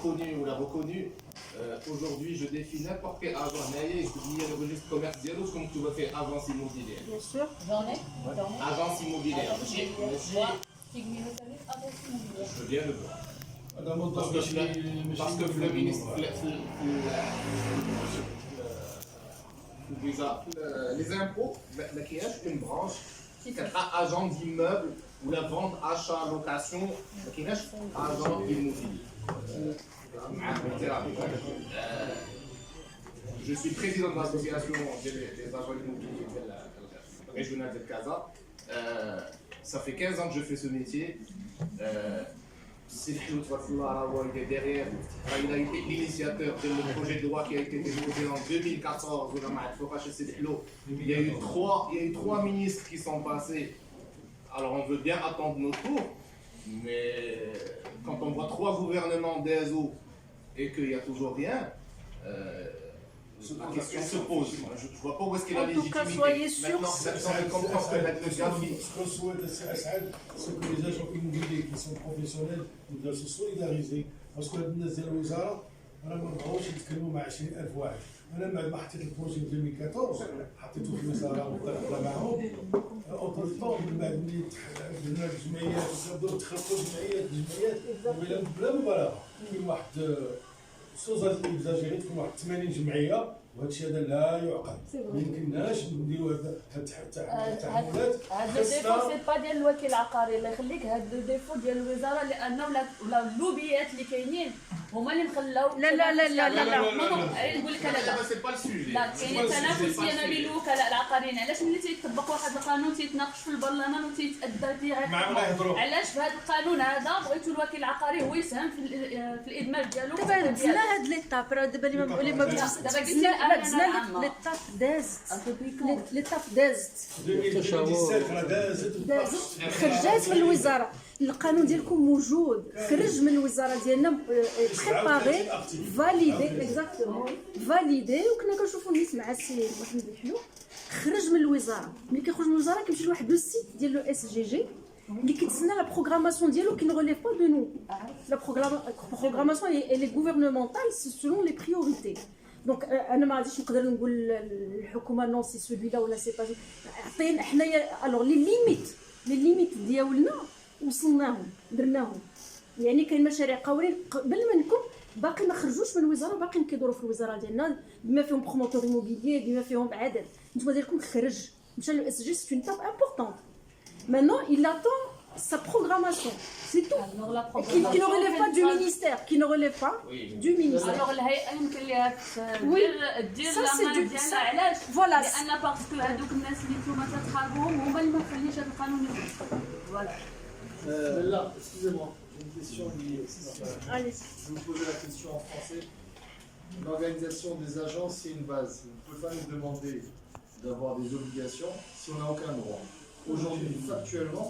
connu ou l'a reconnu. Aujourd'hui, je défie n'importe quel agent. Il y a le registre commerce zéro, comme tu vas faire agence immobilière. Bien sûr. J'en ai. Agence immobilière. Je viens le voir. Parce que le ministre, les impôts, il y a une branche qui est agent d'immeuble ou la vente, achat, location, qui est agent immobilier. Je suis président de l'association des agents immobiliers régionale de Casa. Ça fait 15 ans que je fais ce métier. C'est derrière. Il a été l'initiateur du projet de loi qui a été déposé en 2014. Il y a eu trois ministres qui sont passés. Alors on veut bien attendre nos tours, mais quand on voit 3 gouvernements d'ESO et qu'il n'y a toujours rien, la question se pose. Je ne vois pas où est-ce qu'il a la légitimité. En tout cas, soyez sûrs. Maintenant, je comprends que la géographie. Ce qu'on souhaite, c'est que les agents immobiliers qui sont professionnels doivent se solidariser. Parce que الناس ديال الوزاره راه ما بغاوش يتكلموا مع 20,000 واحد. انا بعد ما حطيت البروجي في 2014 حطيته في الوزاره وطلعت معاهم. اوتر طون من بعد ملي درنا الجمعيات وبداو تخلقوا جمعيات بلا مبالغه. كاين واحد سوز اكزاجيري تكون واحد 80 جمعيه وهذا الشيء هذا لا يعقل. ما يمكنناش نديروا هذا التعاملات. هذا الديفو سي با ديال الوكيل العقاري، الله يخليك، هذا الديفو ديال الوزاره لانه ولا اللوبيات اللي كاينين هما اللي مخلاو. لا لا لا لا لا نقول لك انا لا كاين تنافس ما بين الوكلاء العقاريين. علاش ملي تيطبق واحد القانون تيتناقش في البرلمان وتيتادى ديريكتومون؟ علاش في هذا القانون هذا بغيتو الوكيل العقاري هو يساهم في الادماج ديالو؟ دابا دزنا هاد ليطاب، راه دابا اللي ما دزنا ليطاب ليطاب دازت 2017 راه دازت خرجات من الوزاره. القانون ديالكم موجود، خرج من الوزاره ديالنا بريباري فاليدي اكزاكتومون فاليدي، وكنا كنشوفوا الناس مع السي محمد الحلو. خرج من الوزاره، ملي كيخرج من الوزاره كيمشي لواحد لو سيت ديال لو اس جي جي اللي كيتسنى لا بروغراماسيون ديالو كي نغوليف با دو نو. لا بروغراماسيون اي غوفرنمونتال سي سولون لي بريوريتي. دونك انا ما غاديش نقدر نقول الحكومه نون سي سولوي لا ولا سي با. عطينا حنايا الوغ لي ليميت ديالنا وصلناهم درناهم. يعني كاين مشاريع قوانين قبل منكم باقي ما خرجوش من الوزاره، باقيين كيدوروا في الوزاره ديالنا بما فيهم بروموتور ايموبيليير بما فيهم عدد. نتوما ديالكم خرج مشى لو اس جي. سي اون تاب امبورطونت. Maintenant, il attend sa programmation. C'est tout. Qui ne relève pas du ministère. Qui ne relève pas du ministère. Alors, الهيئه يمكن لها دير العمل ديالها. علاش؟ فوالا. لان باسكو هذوك الناس اللي نتوما تتخابوهم هما اللي ما مخليش هذا القانون يخرج. فوالا. Là, excusez-moi, j'ai une question liée. Allez. Je vais vous poser la question en français. L'organisation des agents, c'est une base. Vous ne pouvez pas nous demander d'avoir des obligations si on n'a aucun droit. Aujourd'hui, factuellement,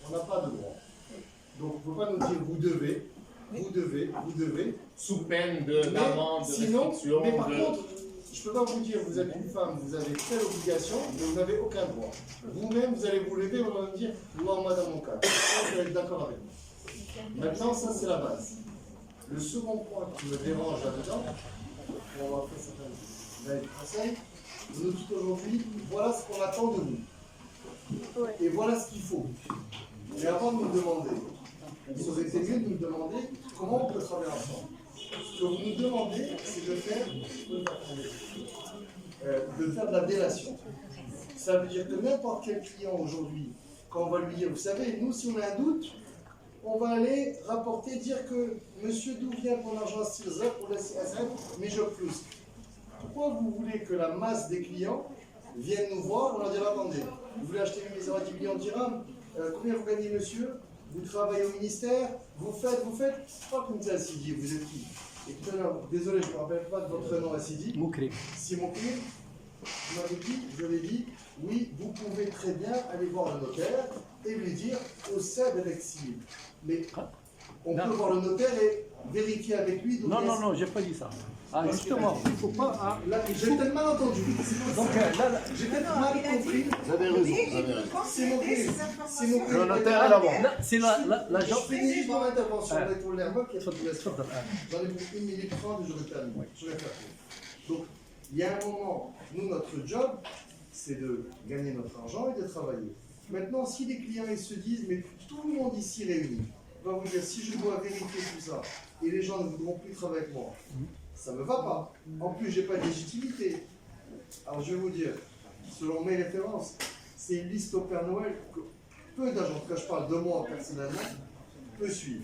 on n'a pas de droit. Donc, on ne peut pas nous dire vous devez. Sous peine d'amende, de Sinon, restriction. mais par contre, je ne peux pas vous dire vous êtes une femme, vous avez telle obligation, mais vous n'avez aucun droit. Vous-même, vous allez vous lever, vous allez me dire moi, dans mon cas. Vous allez être d'accord avec moi. Maintenant, ça, c'est la base. Le second point qui me dérange là-dedans, on va faire certains conseils. Nous, tout aujourd'hui, voilà ce qu'on attend de nous. Et voilà ce qu'il faut. Et avant de nous demander, il aurait été mieux de nous demander comment on peut travailler ensemble. Ce que vous nous demandez, c'est de faire de la délation. Ça veut dire que n'importe quel client aujourd'hui, quand on va lui dire, vous savez, nous, si on a un doute, on va aller rapporter, dire que monsieur, d'où vient ton argent à 6 heures pour la CSN, mais je plus. Pourquoi vous voulez que la masse des clients viennent nous voir, on leur dit attendez, vous voulez acheter une maison à 10 millions de dirhams, combien vous gagnez monsieur, vous travaillez au ministère, vous faites, c'est pas comme ça Sidi, vous êtes qui? Et tout à l'heure, désolé, je ne me rappelle pas de votre nom à Sidi. Moukri. Si Moukri, vous m'avez dit, je l'ai dit, oui, vous pouvez très bien aller voir le notaire et lui dire au sein de l'exil. Mais On peut voir le notaire et vérifier avec lui. Donc Non, j'ai pas dit ça. Ah, justement, il faut pas. Là, j'ai peut-être mal entendu. Donc là, J'ai peut-être mal compris. Vous avez raison, vous avez raison. C'est mon crime. C'est mon crime. Le notaire est là-bas. c'est l'agent. Je finis juste mon intervention avec mon l'air qui a fait de la suite. J'en ai pour 1 minute 30 et je vais terminer. Je vais faire court. Donc, il y a un moment, nous, notre job, c'est de gagner notre argent et de travailler. Maintenant, si les clients ils se disent, mais tout le monde ici réuni va vous dire, si je dois vérifier tout ça et les gens ne voudront plus travailler avec moi, ça ne me va pas. En plus, je n'ai pas de légitimité. Alors, je vais vous dire, selon mes références, c'est une liste au Père Noël que peu d'agents, en tout cas je parle de moi personnellement, peut suivre.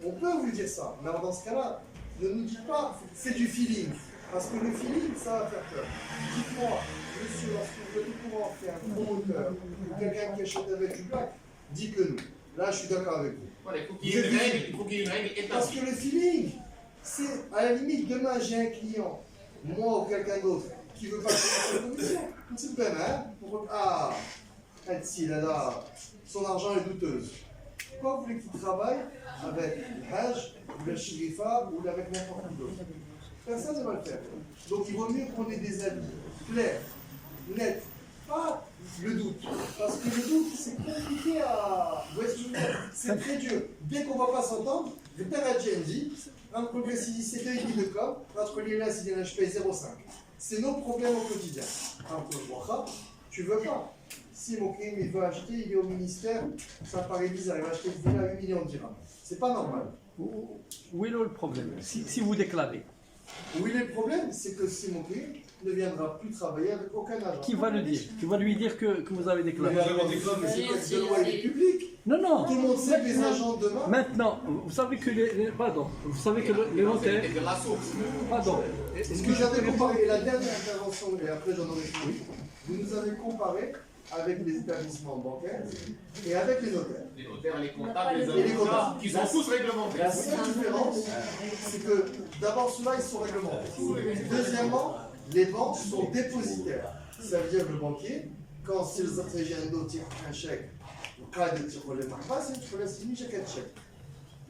On peut vous dire ça, mais alors dans ce cas-là, ne nous dites pas c'est du feeling, parce que le feeling, ça va faire peur. Dites-moi, monsieur, lorsque vous êtes au courant faire un promoteur ou quelqu'un qui achète avec du black, dites-le nous. Là, je suis d'accord avec vous. Voilà, il faut qu'il y ait une règle, il faut qu'il y ait une règle Parce établie. que le feeling, c'est à la limite, demain j'ai un client, moi ou quelqu'un d'autre, qui veut passer à la commission. C'est le même, hein? Ah, si, là, son argent est douteuse. Pourquoi vous voulez qu'il travaille avec le Hajj, ou le Shirifa, ou avec n'importe qui d'autre? Personne ne va le faire. Donc il vaut mieux qu'on ait des avis clairs, nets, pas le doute. Parce que le doute, c'est compliqué à. Vous voyez ce que je veux dire? C'est très dur. Dès qu'on ne va pas s'entendre, le père Adjendi, entre le Sidi, c'est 2,5 de com, entre les là, c'est je paye 0,5. C'est nos problèmes au quotidien. Entre le Waha, tu veux pas. Si mon crime il veut acheter, il est au ministère, ça paraît bizarre, il va acheter une villa à 8 millions de dirhams. C'est pas normal. Où est le problème si vous déclarez? Où il est le problème, c'est que Simon Crime ne viendra plus travailler avec aucun agent. Qui va le dire? Qui va lui dire que vous avez déclaré? Mais c'est pas que de loi et du public. Non. Tout le monde sait que les agents demain. Maintenant, vous savez que pardon, vous savez que les notaires. C'est de la source. Pardon. Est-ce que j'avais comparé la dernière intervention, et après j'en aurai fini, vous nous avez comparé avec les établissements bancaires et avec les notaires. Les notaires, les comptables, Et les comptables. qui sont tous réglementaires. La seule différence, c'est que d'abord ceux-là, ils sont réglementés. Deuxièmement, les banques sont dépositaires. Ça veut dire que le banquier, quand si les autres tirent un chèque, au cas de tirer le marpas, c'est tu peux la signer chaque chèque.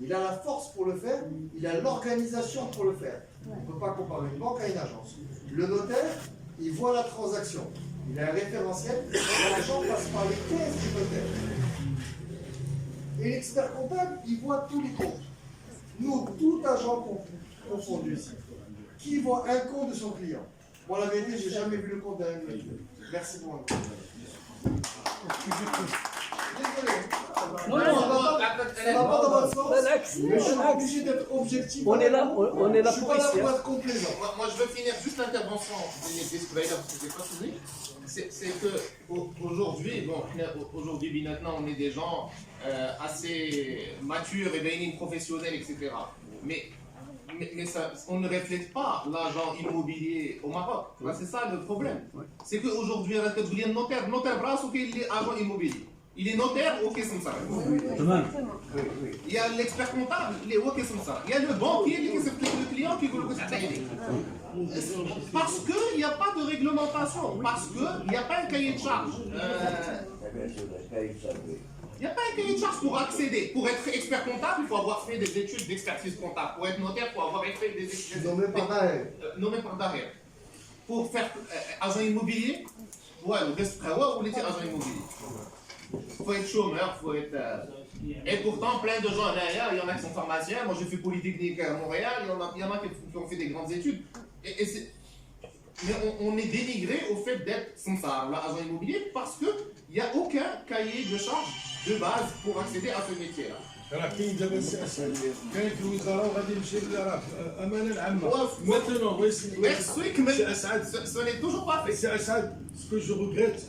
Il a la force pour le faire, il a l'organisation pour le faire. On ne peut pas comparer une banque à une agence. Le notaire, il voit la transaction. Il a un référentiel, l'argent passe par les caisses du notaire. Et l'expert comptable, il voit tous les comptes. Nous, tout agent confondu ici, qui voit un compte de son client. Moi, la vérité, je n'ai jamais vu le compte d'un client. Merci pour moi. Désolé. Non, Ça va pas dans votre sens. Mais je suis obligé d'être objectif. On est là Je suis pour pas là ici. pour être complaisant. Moi, je veux finir juste l'intervention des Sprayer parce que c'est pas fini. C'est que aujourd'hui, aujourd'hui, maintenant, on est des gens assez matures et bien professionnels, etc. Mais ça, on ne reflète pas l'agent immobilier au Maroc. C'est ça le problème. C'est qu'aujourd'hui, vous êtes notaire brasse ou qu'il est agent immobilier. Il est notaire ou qu'est-ce que ça? Il y a l'expert comptable, il est ou qu'est-ce que ça? Il y a le banquier, le client qui veut le conseiller. Parce qu'il n'y a pas de réglementation, parce qu'il n'y a pas un cahier de charge. Il n'y a pas un cahier de charge pour accéder. Pour être expert comptable, il faut avoir fait des études d'expertise comptable. Pour être notaire, il faut avoir fait des études. Nommé par derrière. Nommé par derrière. Pour faire agent immobilier, ouais, ou reste prêt, ou l'était agent immobilier. Il faut être chômeur, il faut être. Et pourtant, plein de gens derrière, il y en a qui sont pharmaciens. Moi, j'ai fait Polytechnique à Montréal, il y en a qui ont fait des grandes études. Mais on est dénigré au fait d'être samsar, agent immobilier, parce qu'il n'y a aucun cahier de charge de base pour accéder à ce métier-là. راه كاين دابا السي اسعد كاين في الوزاره وغادي نمشي للامانه العامه مثلا بغيت السي اسعد Ce n'est toujours pas fait. السي اسعد ce que je regrette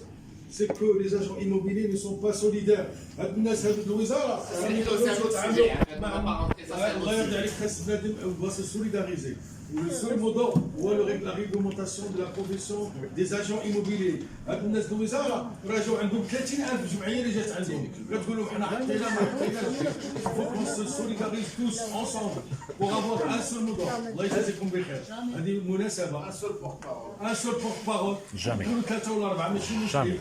c'est que les agents immobiliers ne sont pas solidaires. هاد الناس هاد الوزاره راه ما يقدروش يتعاملوا مع الله يرضي عليك خاص بنادم بلاصه سوليداريزي Le seul mot هو la réglementation de la profession des agents immobiliers. هاد الناس الوزاره راه جاو عندهم 30,000 جمعيه اللي جات عندهم. كتقول لهم حنا حطينا ما حطيناش. faut qu'on se solidarise tous ensemble pour avoir un seul mot d'ordre. الله يجازيكم بخير. هذه مناسبه. un seul porte-parole. كلوا 3 ولا 4 ماشي مشكل.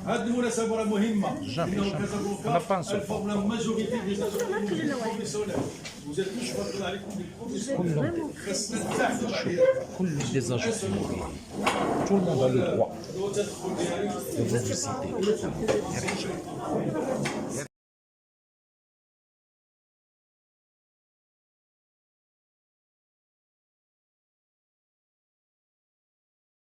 هذه المناسبة راه مهمة لأنه كازابلانكا الفورم لا ماجوريتي دي بروفيسيونيل وزاد مش فضل عليكم بالبروفيسيونيل خاصنا نساعدوا عليها كل les agents immobiliers. Tout le monde a le droit de vous citer.